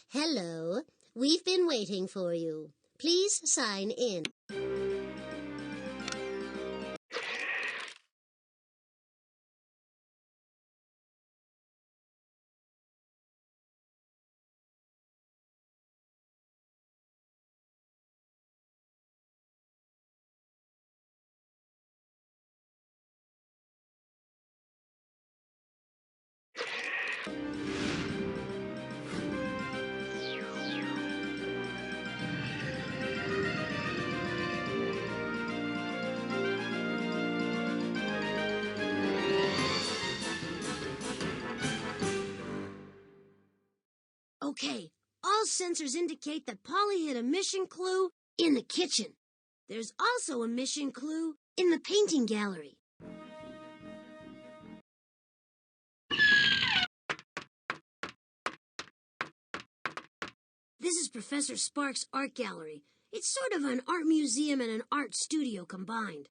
Hello. We've been waiting for you. Please sign in. Okay, all sensors indicate that Polly hid a mission clue in the kitchen. There's also a mission clue in the painting gallery. This is Professor Sparks' art gallery. It's sort of an art museum and an art studio combined.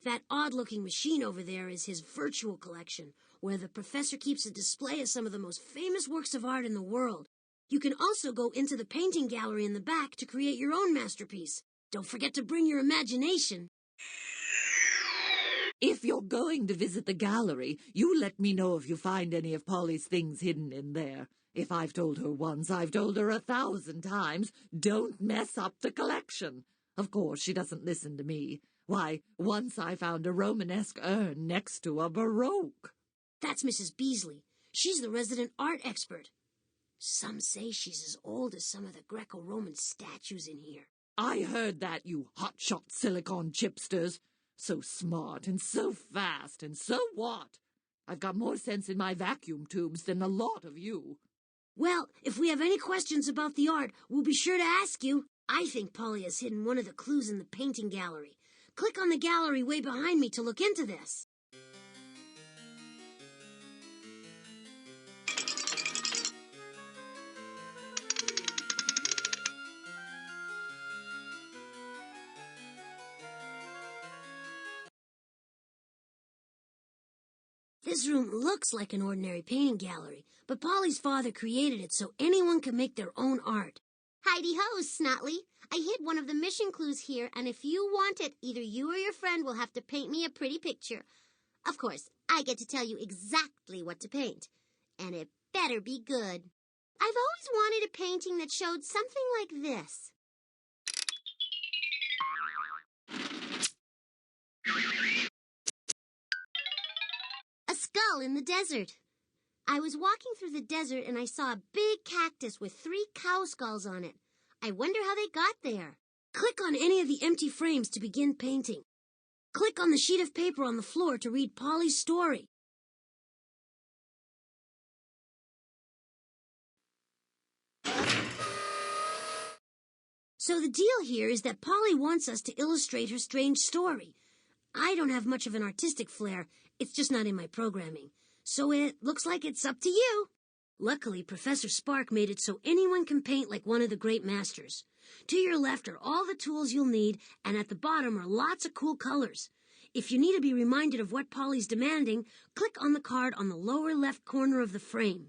That odd-looking machine over there is his virtual collection, where the professor keeps a display of some of the most famous works of art in the world. You can also go into the painting gallery in the back to create your own masterpiece. Don't forget to bring your imagination. If you're going to visit the gallery, you let me know if you find any of Polly's things hidden in there. If I've told her once, I've told her 1,000 times, don't mess up the collection. Of course, she doesn't listen to me. Why, once I found a Romanesque urn next to a Baroque. That's Mrs. Beasley. She's the resident art expert. Some say she's as old as some of the Greco-Roman statues in here. I heard that, you hotshot silicon chipsters. So smart and so fast, and so what? I've got more sense in my vacuum tubes than a lot of you. Well, if we have any questions about the art, we'll be sure to ask you. I think Polly has hidden one of the clues in the painting gallery. Click on the gallery way behind me to look into this. This room looks like an ordinary painting gallery, but Polly's father created it so anyone can make their own art. Heidi-ho, Snotley. I hid one of the mission clues here, and if you want it, either you or your friend will have to paint me a pretty picture. Of course, I get to tell you exactly what to paint, and it better be good. I've always wanted a painting that showed something like this. A skull in the desert. I was walking through the desert and I saw a big cactus with 3 cow skulls on it. I wonder how they got there. Click on any of the empty frames to begin painting. Click on the sheet of paper on the floor to read Polly's story. So the deal here is that Polly wants us to illustrate her strange story. I don't have much of an artistic flair. It's just not in my programming. So it looks like it's up to you. Luckily, Professor Spark made it so anyone can paint like one of the great masters. To your left are all the tools you'll need, and at the bottom are lots of cool colors. If you need to be reminded of what Polly's demanding, click on the card on the lower left corner of the frame.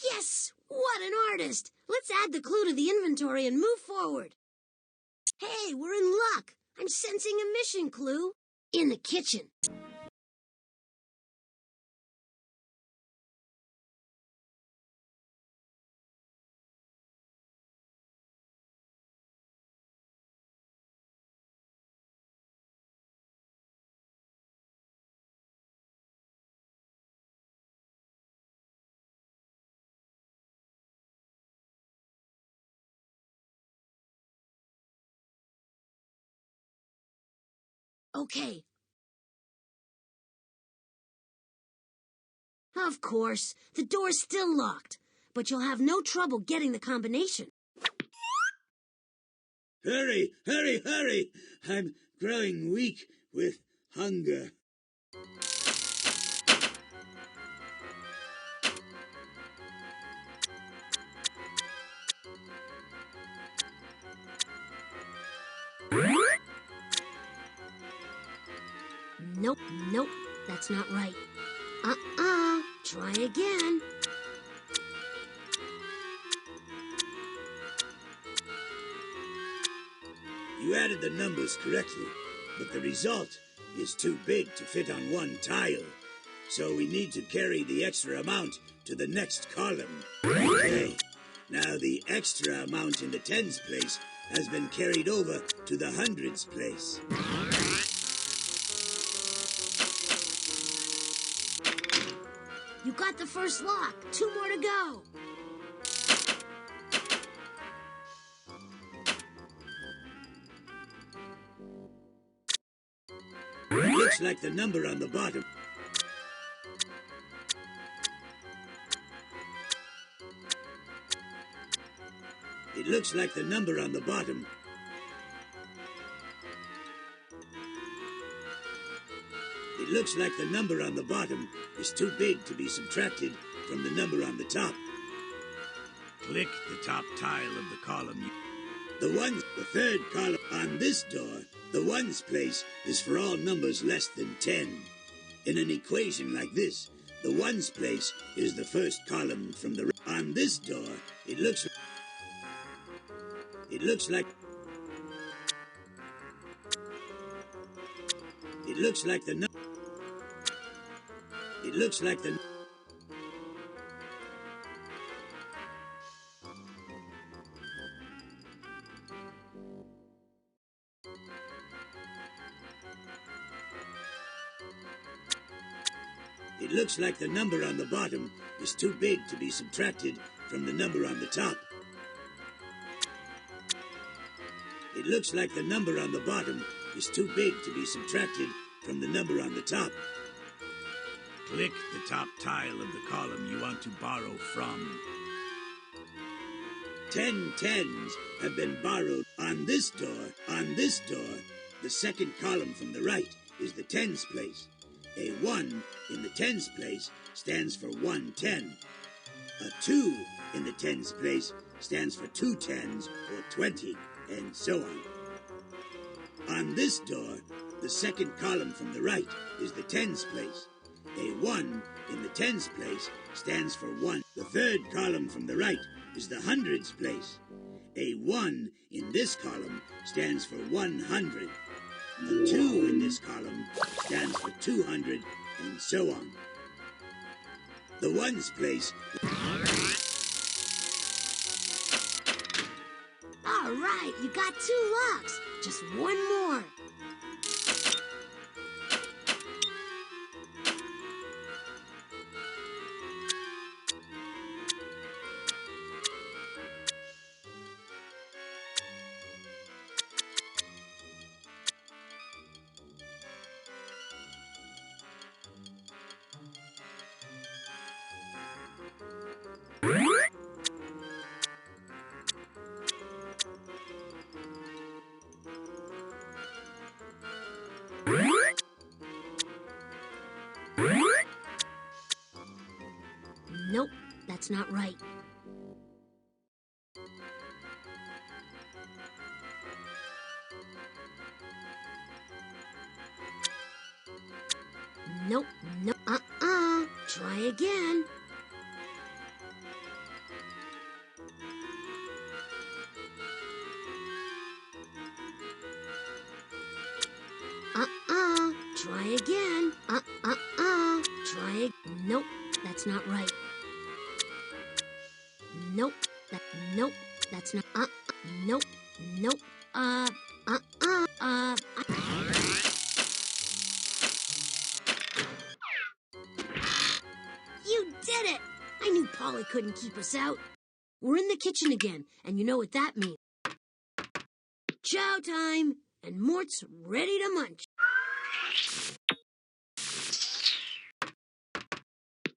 Yes! What an artist! Let's add the clue to the inventory and move forward. Hey, we're in luck! I'm sensing a mission clue in the kitchen. Okay. Of course, the door's still locked, but you'll have no trouble getting the combination. Hurry, hurry, hurry! I'm growing weak with hunger. Nope, nope, that's not right. Try again. You added the numbers correctly, but the result is too big to fit on one tile. So we need to carry the extra amount to the next column. Okay. Now the extra amount in the tens place has been carried over to the hundreds place. You got the first lock. 2 more to go. It looks like the number on the bottom. It looks like the number on the bottom. It looks like the number on the bottom is too big to be subtracted from the number on the top. Click the top tile of the column. The third column on this door, the ones place is for all numbers less than 10. In an equation like this, the ones place is the first column from the on this door. It looks like It looks like the It looks like the number on the bottom is too big to be subtracted from the number on the top. It looks like the number on the bottom is too big to be subtracted from the number on the top. Click the top tile of the column you want to borrow from. 10 tens have been borrowed on this door. On this door, the second column from the right is the tens place. A 1 in the tens place stands for 110. A 2 in the tens place stands for 2 tens or 20, and so on. On this door, the second column from the right is the tens place. A 1 in the tens place stands for 1. The third column from the right is the hundreds place. A 1 in this column stands for 100. A 2 in this column stands for 200, and so on. The ones place. All right, you got 2 locks. Just 1 more. Nope, that's not right. Nope, nope, try again. Try again. Try. Nope, that's not right. Nope, nope, that's not. Nope, nope. You did it! I knew Polly couldn't keep us out. We're in the kitchen again, and you know what that means. Chow time, and Mort's ready to munch.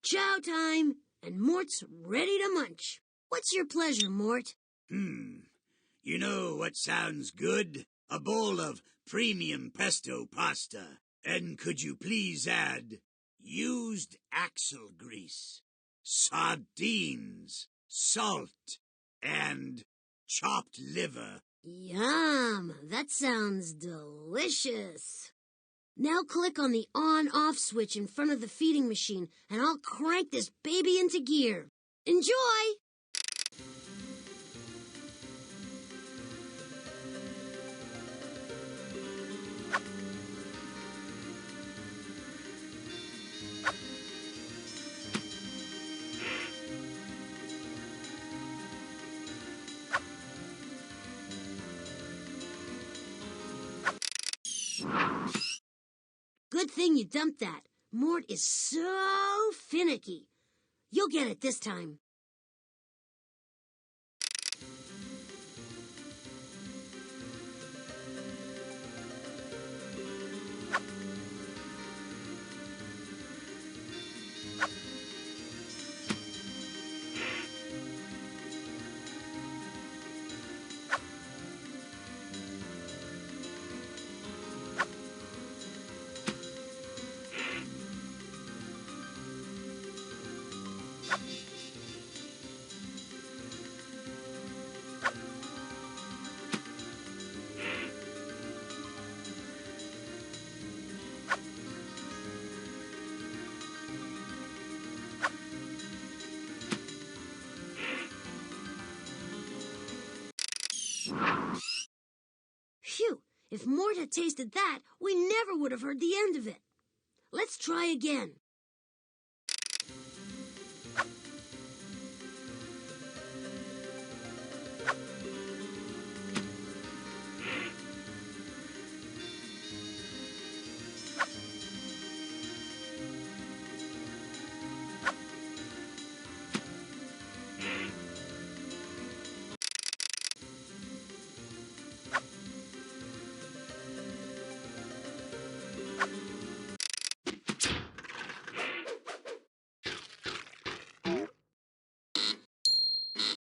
Chow time, and Mort's ready to munch. What's your pleasure, Mort? You know what sounds good? A bowl of premium pesto pasta. And could you please add used axle grease, sardines, salt, and chopped liver? Yum! That sounds delicious. Now click on the on-off switch in front of the feeding machine, and I'll crank this baby into gear. Enjoy! Good thing you dumped that. Mort is so finicky. You'll get it this time. Phew! If Mort had tasted that, we never would have heard the end of it. Let's try again.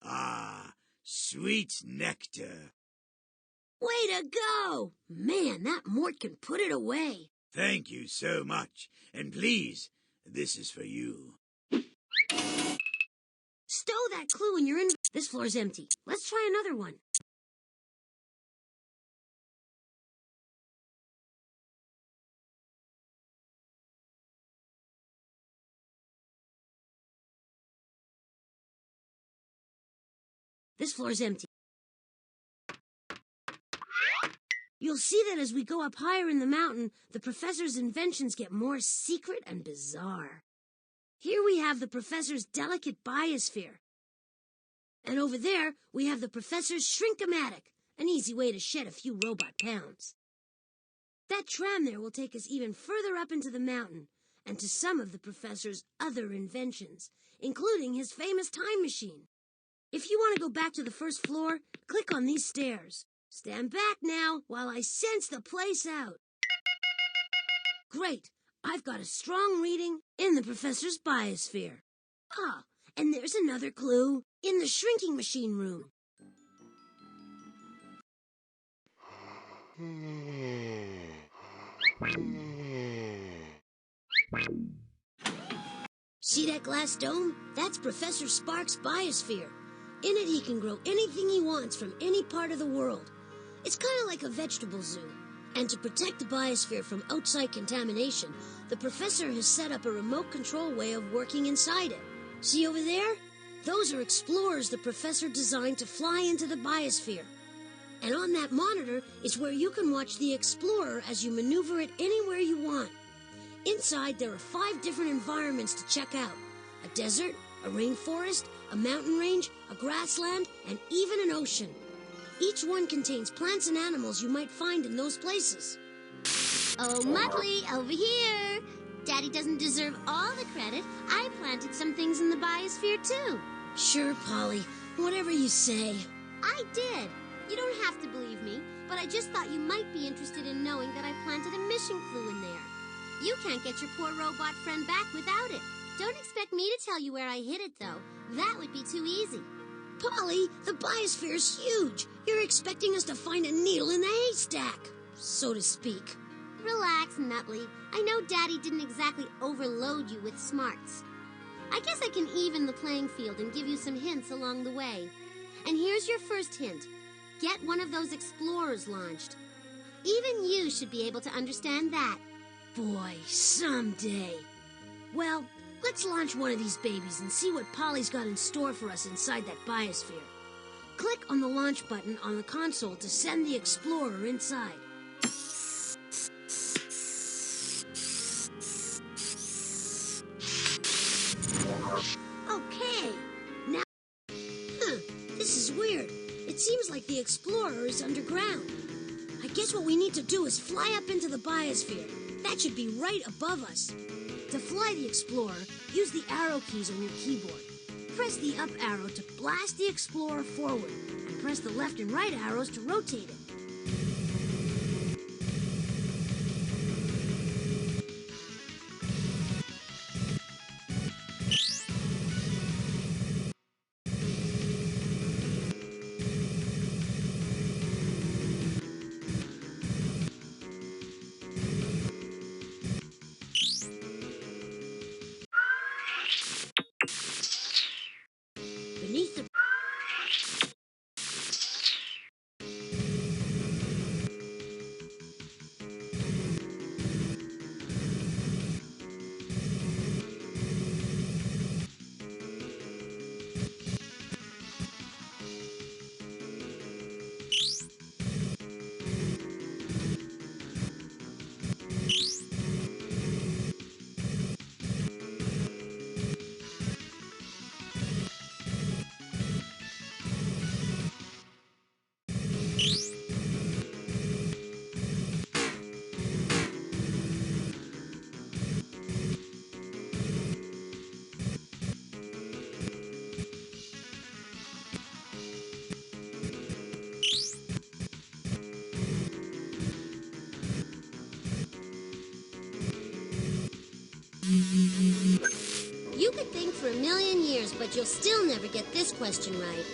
Ah, sweet nectar. Way to go! Man, that Mort can put it away. Thank you so much. And please, this is for you. Stow that clue in your This floor's empty. Let's try another one. This floor's empty. You'll see that as we go up higher in the mountain, the professor's inventions get more secret and bizarre. Here we have the professor's delicate biosphere. And over there, we have the professor's shrinkomatic, an easy way to shed a few robot pounds. That tram there will take us even further up into the mountain, and to some of the professor's other inventions, including his famous time machine. If you want to go back to the first floor, click on these stairs. Stand back now while I sense the place out. Great. I've got a strong reading in the professor's biosphere. Ah, and there's another clue in the shrinking machine room. See that glass dome? That's Professor Sparks' biosphere. In it, he can grow anything he wants from any part of the world. It's kind of like a vegetable zoo. And to protect the biosphere from outside contamination, the professor has set up a remote control way of working inside it. See over there? Those are explorers the professor designed to fly into the biosphere. And on that monitor is where you can watch the explorer as you maneuver it anywhere you want. Inside, there are 5 different environments to check out. A desert, a rainforest, a mountain range, a grassland, and even an ocean. Each one contains plants and animals you might find in those places. Oh, Muttley, over here. Daddy doesn't deserve all the credit. I planted some things in the biosphere, too. Sure, Polly. Whatever you say. I did. You don't have to believe me, but I just thought you might be interested in knowing that I planted a mission clue in there. You can't get your poor robot friend back without it. Don't expect me to tell you where I hid it, though. That would be too easy. Polly, the biosphere's huge. You're expecting us to find a needle in the haystack, so to speak. Relax, Nutley. I know Daddy didn't exactly overload you with smarts. I guess I can even the playing field and give you some hints along the way. And here's your first hint. Get one of those explorers launched. Even you should be able to understand that. Boy, someday. Well, let's launch one of these babies and see what Polly's got in store for us inside that biosphere. Click on the launch button on the console to send the explorer inside. Okay, now... this is weird. It seems like the explorer is underground. I guess what we need to do is fly up into the biosphere. That should be right above us. To fly the explorer, use the arrow keys on your keyboard. Press the up arrow to blast the explorer forward, and press the left and right arrows to rotate it. Beneath the... You could think for a million years, but you'll still never get this question right.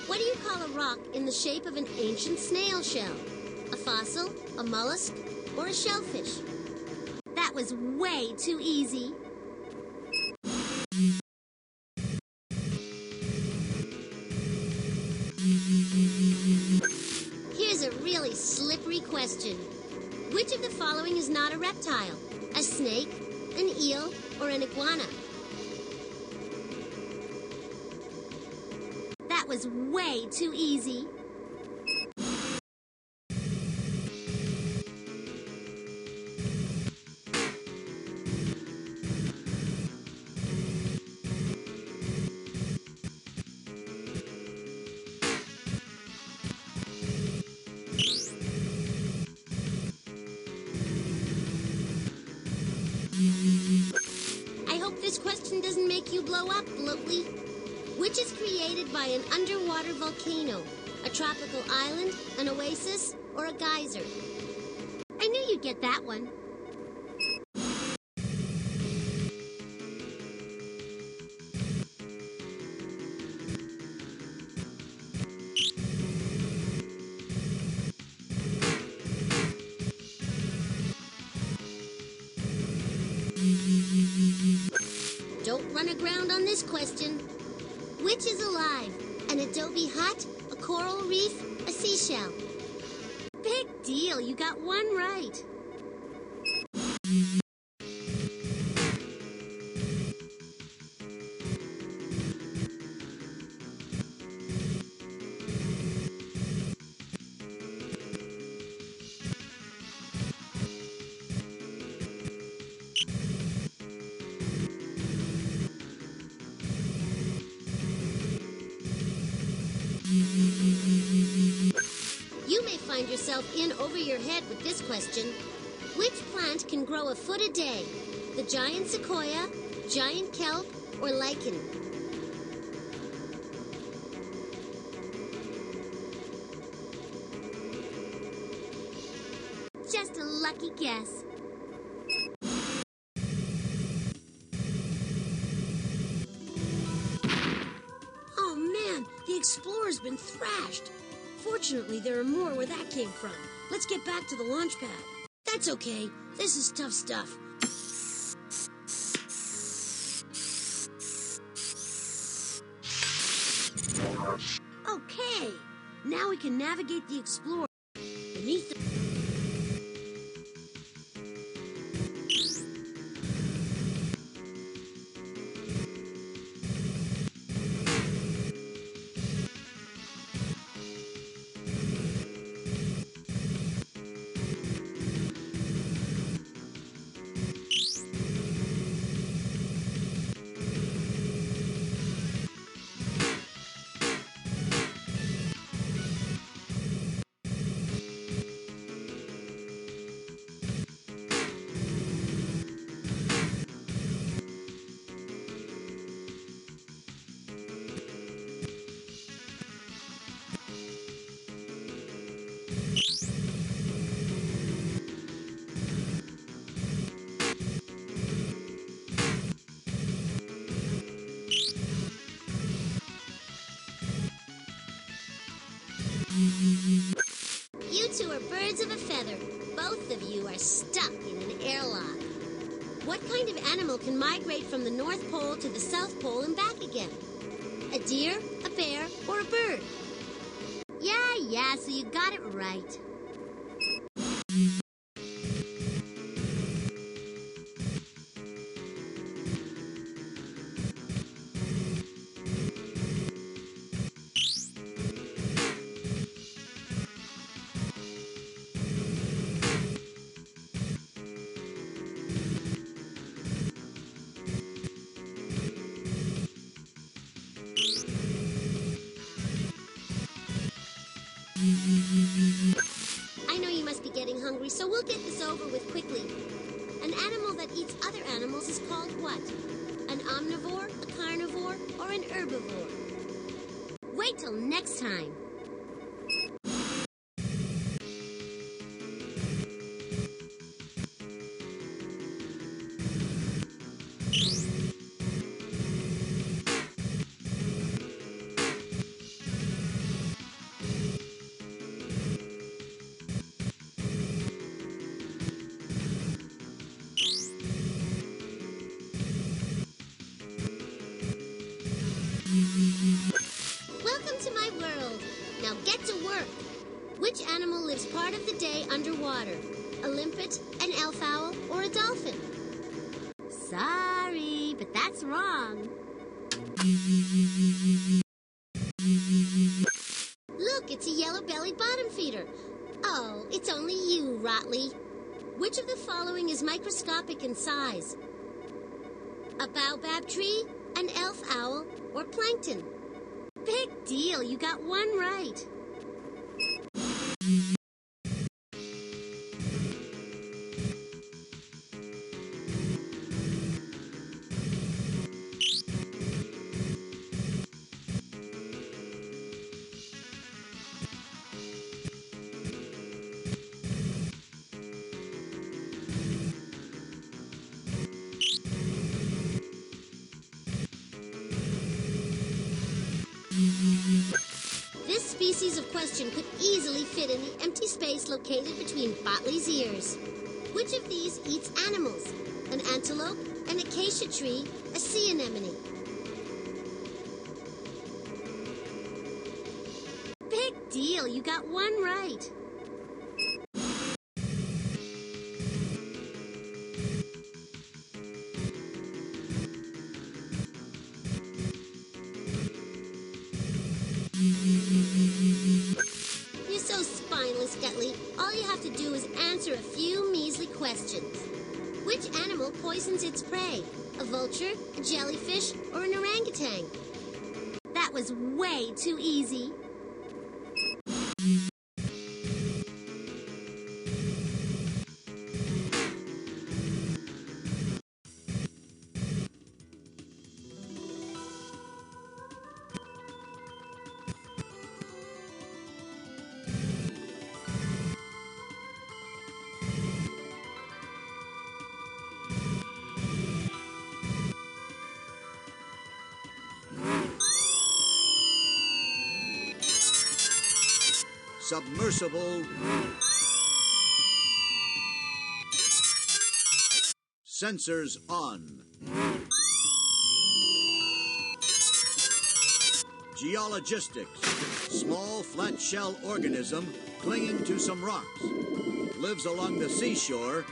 What do you call a rock in the shape of an ancient snail shell? A fossil, a mollusk, or a shellfish? That was way too easy. Here's a really slippery question. Which of the following is not a reptile? A snake, an eel, or an iguana? That was way too easy. I hope this question doesn't make you blow up, Bloatley. Which is created by an underwater volcano? A tropical island, an oasis, or a geyser? I knew you'd get that one. Don't run aground on this question. Which is alive? An adobe hut, a coral reef, a seashell? Big deal, you got one right. You may find yourself in over your head with this question. Which plant can grow a foot a day? The giant sequoia, giant kelp, or lichen? just a lucky guess. Oh man, the Explorer's been thrashed. Fortunately, there are more where that came from. Let's get back to the launch pad. That's okay. This is tough stuff. Okay, now we can navigate the Explorer beneath the... You two are birds of a feather. Both of you are stuck in an airlock. What kind of animal can migrate from the North Pole to the South Pole and back again? A deer, a bear, or a bird? Yeah, so you got it right. I know you must be getting hungry, so we'll get this over with quickly. An animal that eats other animals is called what? An omnivore, a carnivore, or an herbivore? Wait till next time. Welcome to my world. Now get to work. Which animal lives part of the day underwater? A limpet, an elf owl, or a dolphin? Sorry, but that's wrong. Look, it's a yellow-bellied bottom feeder. Oh, it's only you, Rotley. Which of the following is microscopic in size? A baobab tree, an elf owl, or plankton? Big deal, you got one right. This species of question could easily fit in the empty space located between Botley's ears. Which of these eats animals? An antelope, an acacia tree, a sea anemone? Big deal, you got one right. You're so spineless, Dudley. All you have to do is answer a few measly questions. Which animal poisons its prey? A vulture, a jellyfish, or an orangutan? That was way too easy. Submersible. Sensors on. Geologistics. Small flat shell organism clinging to some rocks. Lives along the seashore.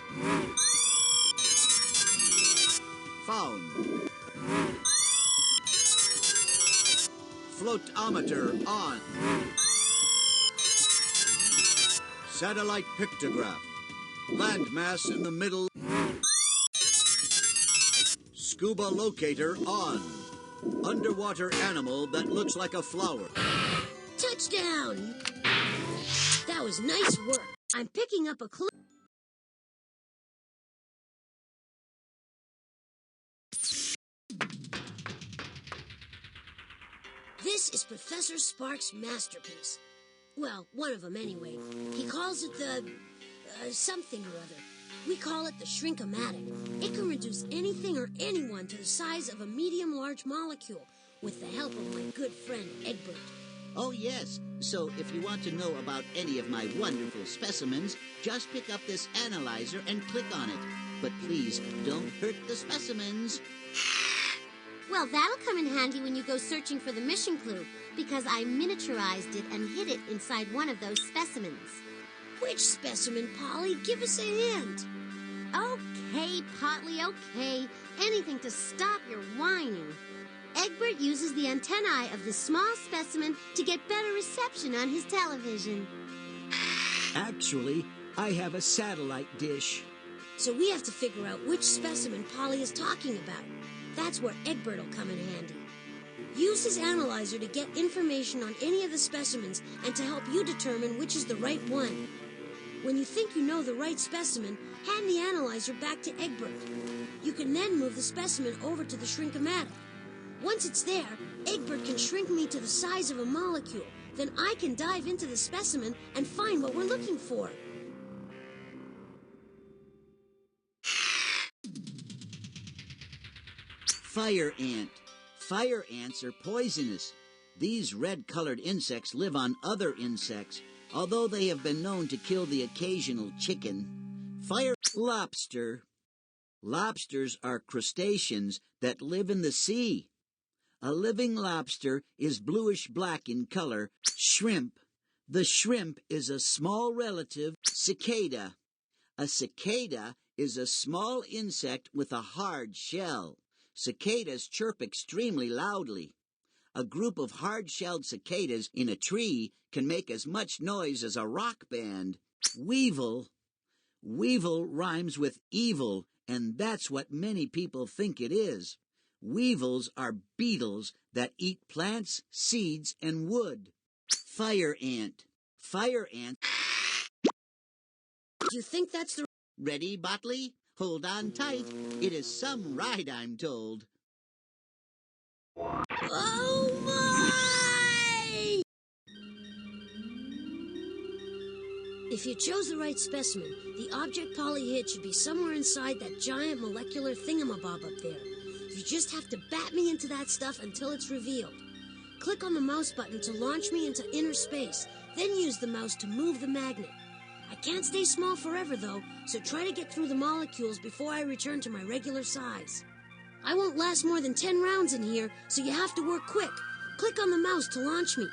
Found. Floatometer on. Satellite pictograph. Landmass in the middle. Scuba locator on. Underwater animal that looks like a flower. Touchdown! That was nice work. I'm picking up a clue. This is Professor Sparks' masterpiece. Well, one of them anyway. He calls it the... something or other. We call it the Shrink-O-Matic. It can reduce anything or anyone to the size of a medium-large molecule with the help of my good friend Egbert. Oh, yes. So if you want to know about any of my wonderful specimens, just pick up this analyzer and click on it. But please, don't hurt the specimens. Well, that'll come in handy when you go searching for the mission clue, because I miniaturized it and hid it inside one of those specimens. Which specimen, Polly? Give us a hint. Okay, Potley, okay. Anything to stop your whining. Egbert uses the antennae of this small specimen to get better reception on his television. Actually, I have a satellite dish. So we have to figure out which specimen Polly is talking about. That's where Egbert will come in handy. Use his analyzer to get information on any of the specimens and to help you determine which is the right one. When you think you know the right specimen, hand the analyzer back to Egbert. You can then move the specimen over to the Shrink-O-Matic. Once it's there, Egbert can shrink me to the size of a molecule. Then I can dive into the specimen and find what we're looking for. Fire ant. Fire ants are poisonous. These red-colored insects live on other insects, although they have been known to kill the occasional chicken. Fire lobster. Lobsters are crustaceans that live in the sea. A living lobster is bluish-black in color. Shrimp. The shrimp is a small relative cicada. A cicada is a small insect with a hard shell. Cicadas chirp extremely loudly. A group of hard-shelled cicadas in a tree can make as much noise as a rock band. Weevil. Weevil rhymes with evil, and that's what many people think it is. Weevils are beetles that eat plants, seeds, and wood. Fire ant. Fire ant. Do you think that's the... Ready, Botley? Hold on tight. It is some ride, I'm told. Oh, my! If you chose the right specimen, the object Polly hid should be somewhere inside that giant molecular thingamabob up there. You just have to bat me into that stuff until it's revealed. Click on the mouse button to launch me into inner space, then use the mouse to move the magnet. I can't stay small forever, though, so try to get through the molecules before I return to my regular size. I won't last more than 10 rounds in here, so you have to work quick. Click on the mouse to launch me.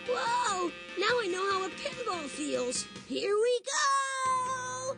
Whoa! Now I know how a pinball feels. Here we go!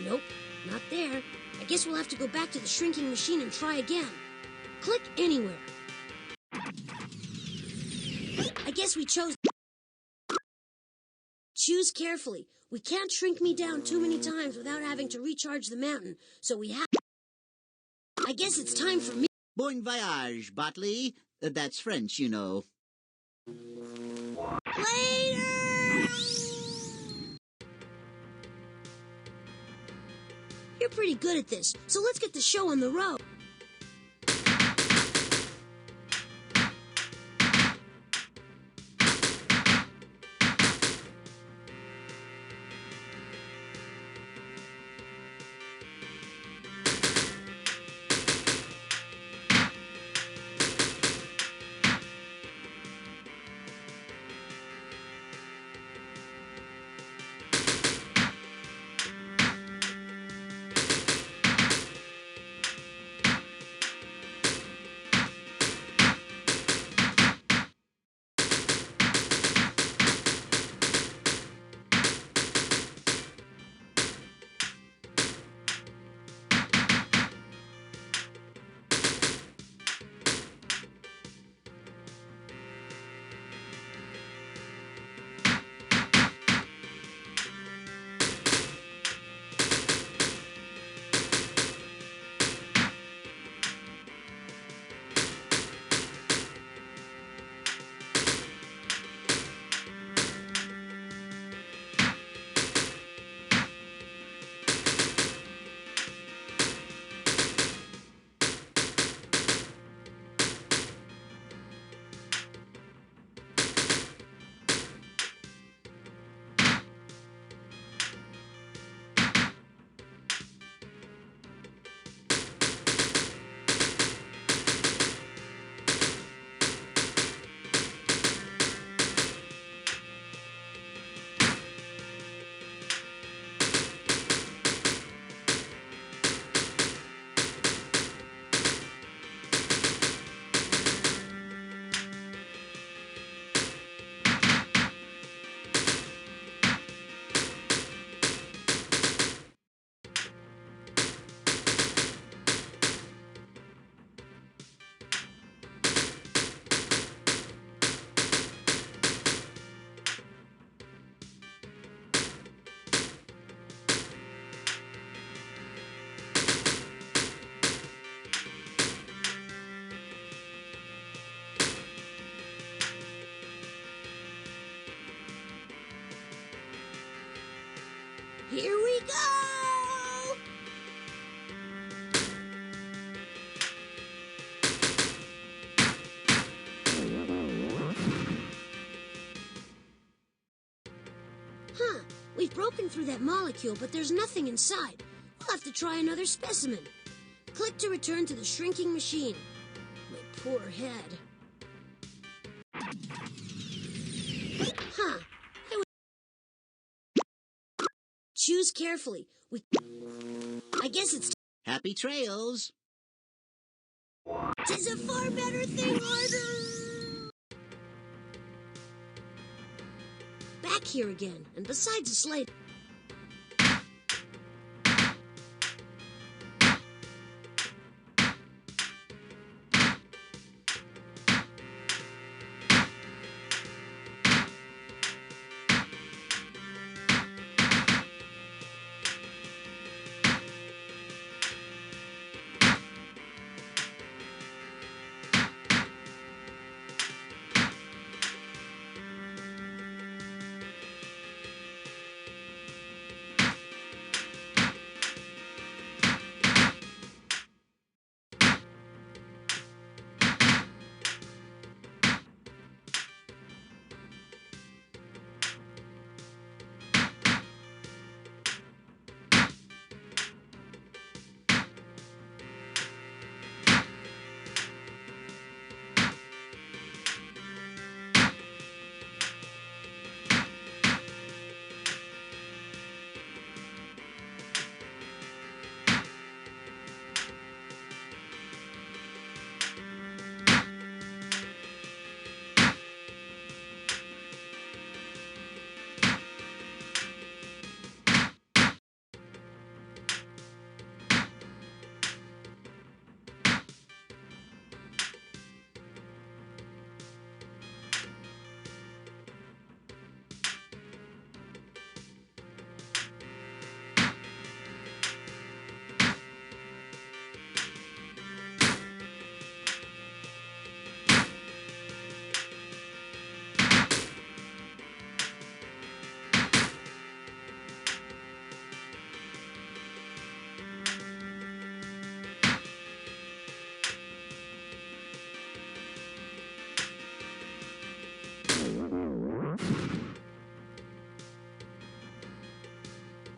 Nope, not there. I guess we'll have to go back to the shrinking machine and try again. Click anywhere. I guess we chose... Choose carefully. We can't shrink me down too many times without having to recharge the mountain, so we have... I guess it's time for me... Bon voyage, Botley. That's French, you know. Later! You're pretty good at this, so let's get the show on the road. Here we go! Huh, we've broken through that molecule, but there's nothing inside. We'll have to try another specimen. Click to return to the shrinking machine. My poor head. Huh. Choose carefully. I guess it's... Happy trails. 'Tis a far better thing harder! Back here again, and besides the slate...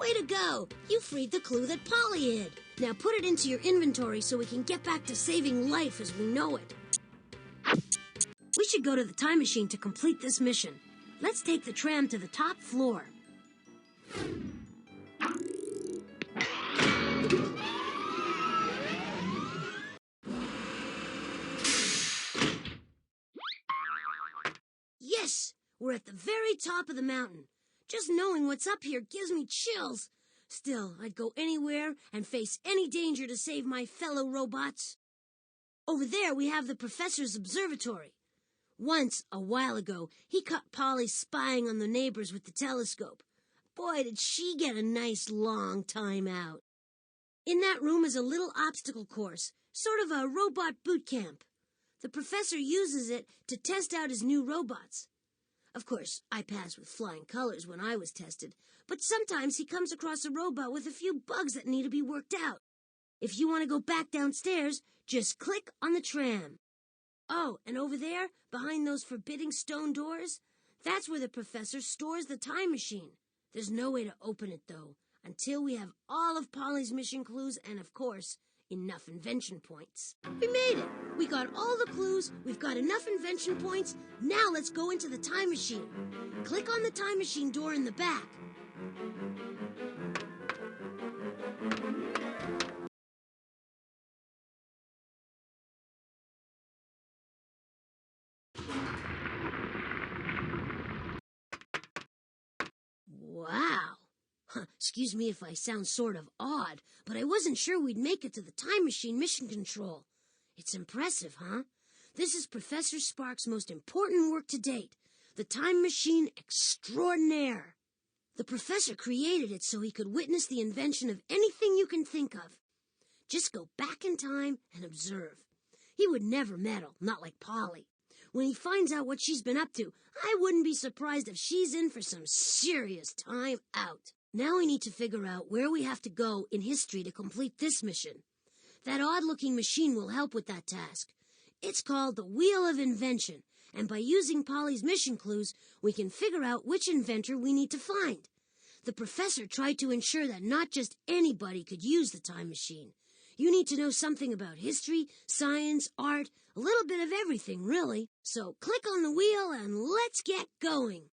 Way to go! You freed the clue that Polly hid. Now put it into your inventory so we can get back to saving life as we know it. We should go to the time machine to complete this mission. Let's take the tram to the top floor. Yes! We're at the very top of the mountain. Just knowing what's up here gives me chills. Still, I'd go anywhere and face any danger to save my fellow robots. Over there, we have the professor's observatory. Once, a while ago, he caught Polly spying on the neighbors with the telescope. Boy, did she get a nice long time out. In that room is a little obstacle course, sort of a robot boot camp. The professor uses it to test out his new robots. Of course, I passed with flying colors when I was tested, but sometimes he comes across a robot with a few bugs that need to be worked out. If you want to go back downstairs, just click on the tram. Oh, and over there, behind those forbidding stone doors, that's where the professor stores the time machine. There's no way to open it, though, until we have all of Polly's mission clues and, of course, enough invention points. We made it! We got all the clues, we've got enough invention points. Now let's go into the time machine. Click on the time machine door in the back. Wow. Excuse me if I sound sort of odd, but I wasn't sure we'd make it to the time machine mission control. It's impressive, huh? This is Professor Spark's most important work to date, the time machine extraordinaire. The professor created it so he could witness the invention of anything you can think of. Just go back in time and observe. He would never meddle, not like Polly. When he finds out what she's been up to, I wouldn't be surprised if she's in for some serious time out. Now we need to figure out where we have to go in history to complete this mission. That odd-looking machine will help with that task. It's called the Wheel of Invention, and by using Polly's mission clues, we can figure out which inventor we need to find. The professor tried to ensure that not just anybody could use the time machine. You need to know something about history, science, art, a little bit of everything, really. So click on the wheel and let's get going.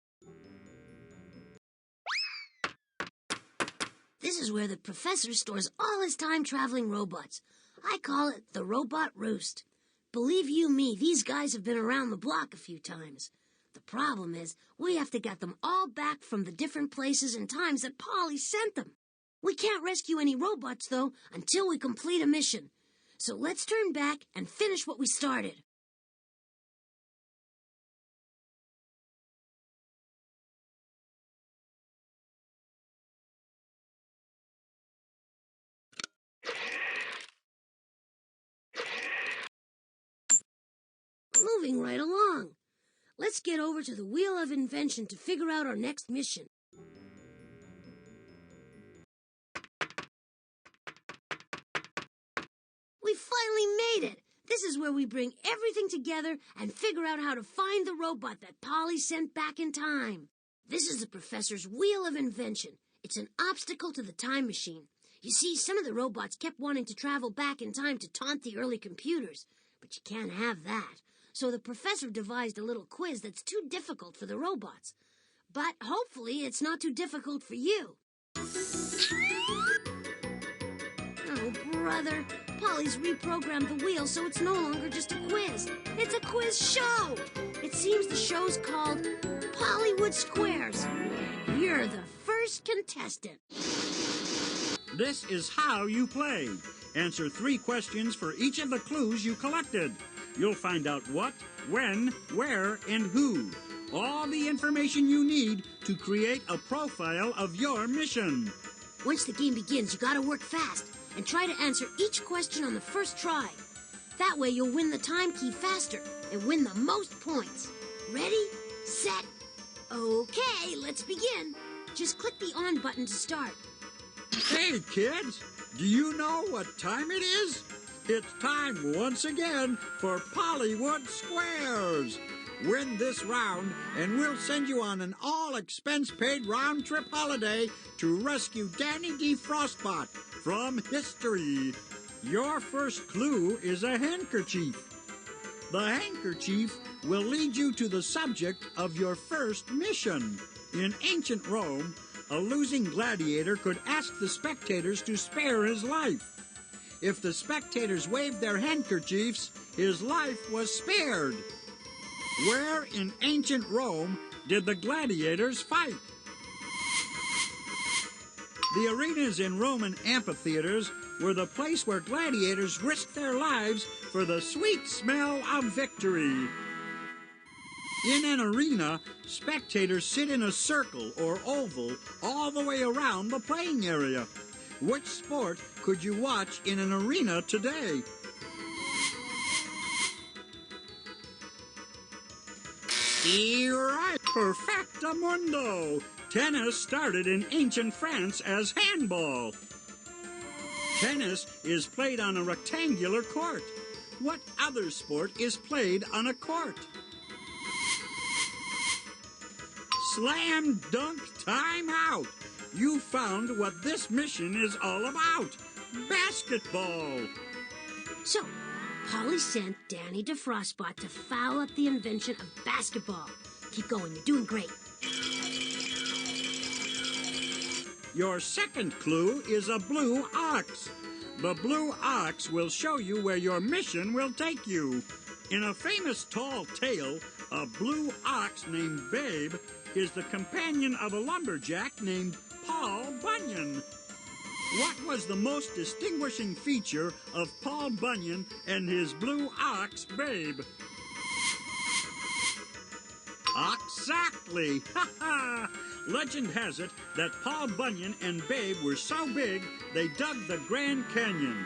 This is where the professor stores all his time-traveling robots. I call it the Robot Roost. Believe you me, these guys have been around the block a few times. The problem is, we have to get them all back from the different places and times that Polly sent them. We can't rescue any robots, though, until we complete a mission. So let's turn back and finish what we started. Moving right along. Let's get over to the Wheel of Invention to figure out our next mission. We finally made it! This is where we bring everything together and figure out how to find the robot that Polly sent back in time. This is the professor's Wheel of Invention. It's an obstacle to the time machine. You see, some of the robots kept wanting to travel back in time to taunt the early computers, but you can't have that. So the professor devised a little quiz that's too difficult for the robots. But hopefully it's not too difficult for you. Oh, brother. Polly's reprogrammed the wheel so it's no longer just a quiz. It's a quiz show. It seems the show's called Pollywood Squares. You're the first contestant. This is how you play. Answer 3 questions for each of the clues you collected. You'll find out what, when, where, and who. All the information you need to create a profile of your mission. Once the game begins, you gotta work fast and try to answer each question on the first try. That way you'll win the time key faster and win the most points. Ready, set, okay, let's begin. Just click the on button to start. Hey, kids, do you know what time it is? It's time once again for Pollywood Squares. Win this round, and we'll send you on an all-expense-paid round-trip holiday to rescue Danny D. Frostbot from history. Your first clue is a handkerchief. The handkerchief will lead you to the subject of your first mission. In ancient Rome, a losing gladiator could ask the spectators to spare his life. If the spectators waved their handkerchiefs, his life was spared. Where in ancient Rome did the gladiators fight? The arenas in Roman amphitheaters were the place where gladiators risked their lives for the sweet smell of victory. In an arena, spectators sit in a circle or oval all the way around the playing area. Which sport could you watch in an arena today? You're right. Perfectamundo. Tennis started in ancient France as handball. Tennis is played on a rectangular court. What other sport is played on a court? Slam dunk time out. You found what this mission is all about. Basketball. So, Polly sent Danny to Frostbot to foul up the invention of basketball. Keep going, you're doing great. Your second clue is a blue ox. The blue ox will show you where your mission will take you. In a famous tall tale, a blue ox named Babe is the companion of a lumberjack named Paul Bunyan. What was the most distinguishing feature of Paul Bunyan and his blue ox, Babe? Exactly! Ha ha! Legend has it that Paul Bunyan and Babe were so big they dug the Grand Canyon.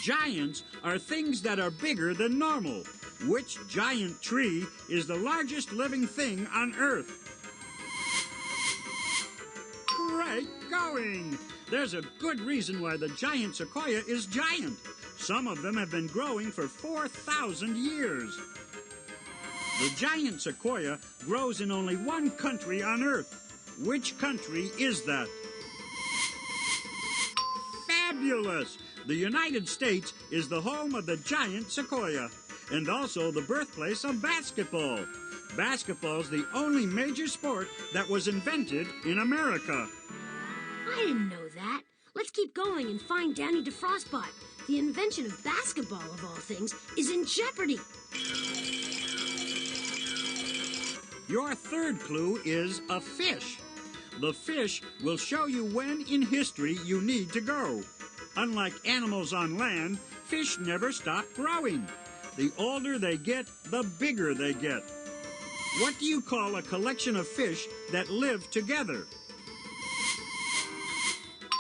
Giants are things that are bigger than normal. Which giant tree is the largest living thing on Earth? Great going! There's a good reason why the giant sequoia is giant. Some of them have been growing for 4,000 years. The giant sequoia grows in only one country on Earth. Which country is that? Fabulous! The United States is the home of the giant sequoia, and also the birthplace of basketball. Basketball's the only major sport that was invented in America. I didn't know that. Let's keep going and find Danny DeFrostbot. The invention of basketball, of all things, is in jeopardy. Your third clue is a fish. The fish will show you when in history you need to go. Unlike animals on land, fish never stop growing. The older they get, the bigger they get. What do you call a collection of fish that live together?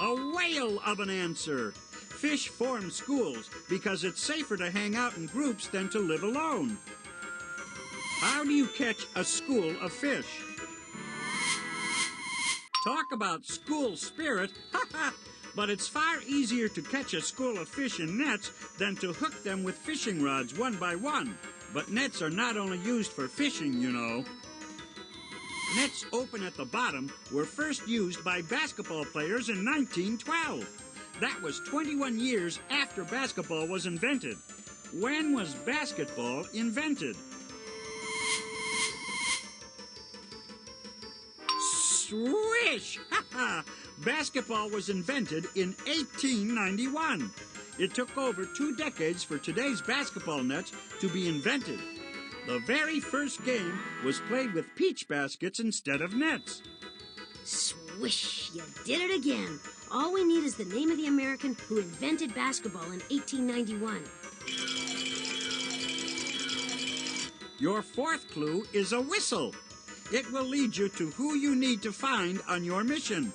A whale of an answer. Fish form schools because it's safer to hang out in groups than to live alone. How do you catch a school of fish? Talk about school spirit. But it's far easier to catch a school of fish in nets than to hook them with fishing rods one by one. But nets are not only used for fishing, you know. Nets open at the bottom were first used by basketball players in 1912. That was 21 years after basketball was invented. When was basketball invented? Swish! Basketball was invented in 1891. It took over 2 decades for today's basketball nets to be invented. The very first game was played with peach baskets instead of nets. Swish! You did it again. All we need is the name of the American who invented basketball in 1891. Your fourth clue is a whistle. It will lead you to who you need to find on your mission.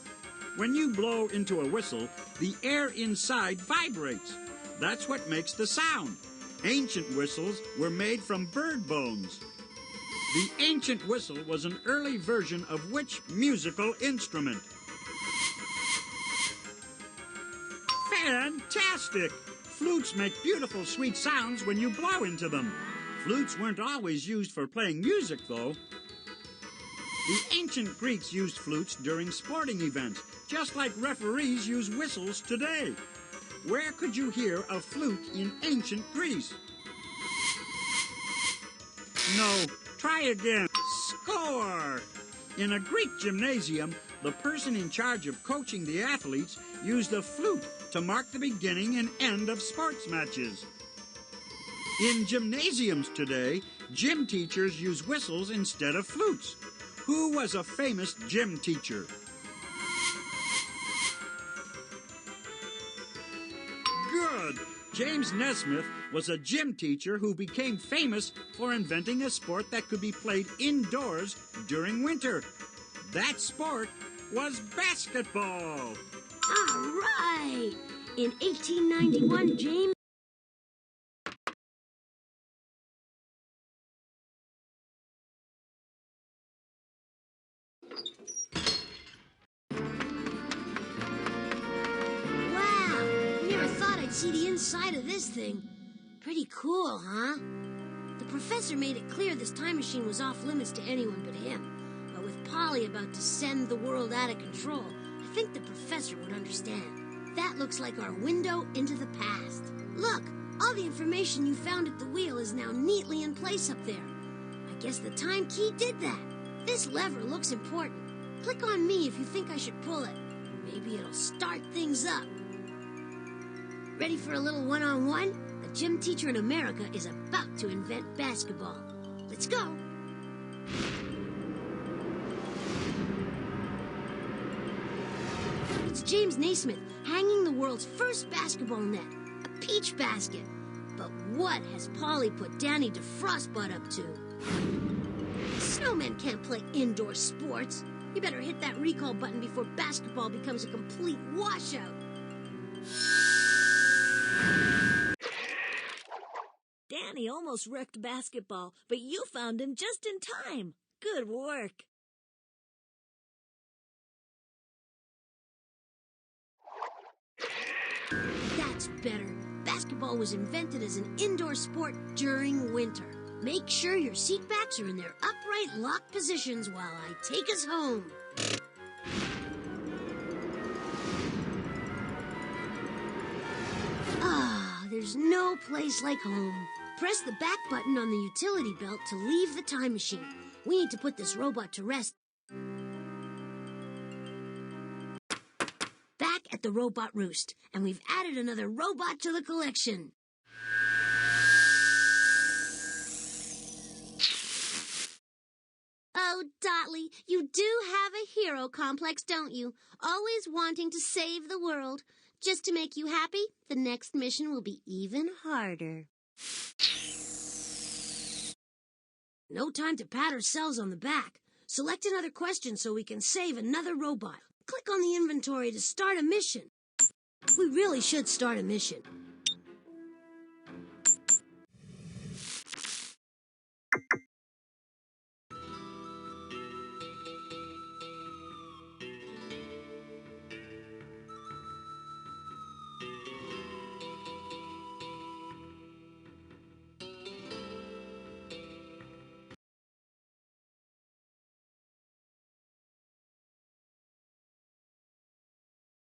When you blow into a whistle, the air inside vibrates. That's what makes the sound. Ancient whistles were made from bird bones. The ancient whistle was an early version of which musical instrument? Fantastic! Flutes make beautiful, sweet sounds when you blow into them. Flutes weren't always used for playing music, though. The ancient Greeks used flutes during sporting events, just like referees use whistles today. Where could you hear a flute in ancient Greece? No, try again. Score! In a Greek gymnasium, the person in charge of coaching the athletes used a flute to mark the beginning and end of sports matches. In gymnasiums today, gym teachers use whistles instead of flutes. Who was a famous gym teacher? Good! James Nesmith was a gym teacher who became famous for inventing a sport that could be played indoors during winter. That sport was basketball. All right! In 1891, James... Wow! Never thought I'd see the inside of this thing. Pretty cool, huh? The professor made it clear this time machine was off limits to anyone but him. But with Polly about to send the world out of control, I think the professor would understand. That looks like our window into the past. Look, all the information you found at the wheel is now neatly in place up there. I guess the time key did that. This lever looks important. Click on me if you think I should pull it. Maybe it'll start things up. Ready for a little one-on-one? A gym teacher in America is about to invent basketball. Let's go. It's James Naismith hanging the world's first basketball net, a peach basket. But what has Polly put Danny DeFrostbutt up to? Snowmen can't play indoor sports. You better hit that recall button before basketball becomes a complete washout. Danny almost wrecked basketball, but you found him just in time. Good work. That's better. Basketball was invented as an indoor sport during winter. Make sure your seat backs are in their upright locked positions while I take us home. Ah, there's no place like home. Press the back button on the utility belt to leave the time machine. We need to put this robot to rest. Back at the robot roost, and we've added another robot to the collection. Oh, Dotley, you do have a hero complex, don't you? Always wanting to save the world. Just to make you happy, the next mission will be even harder. No time to pat ourselves on the back. Select another question so we can save another robot. Click on the inventory to start a mission. We really should start a mission.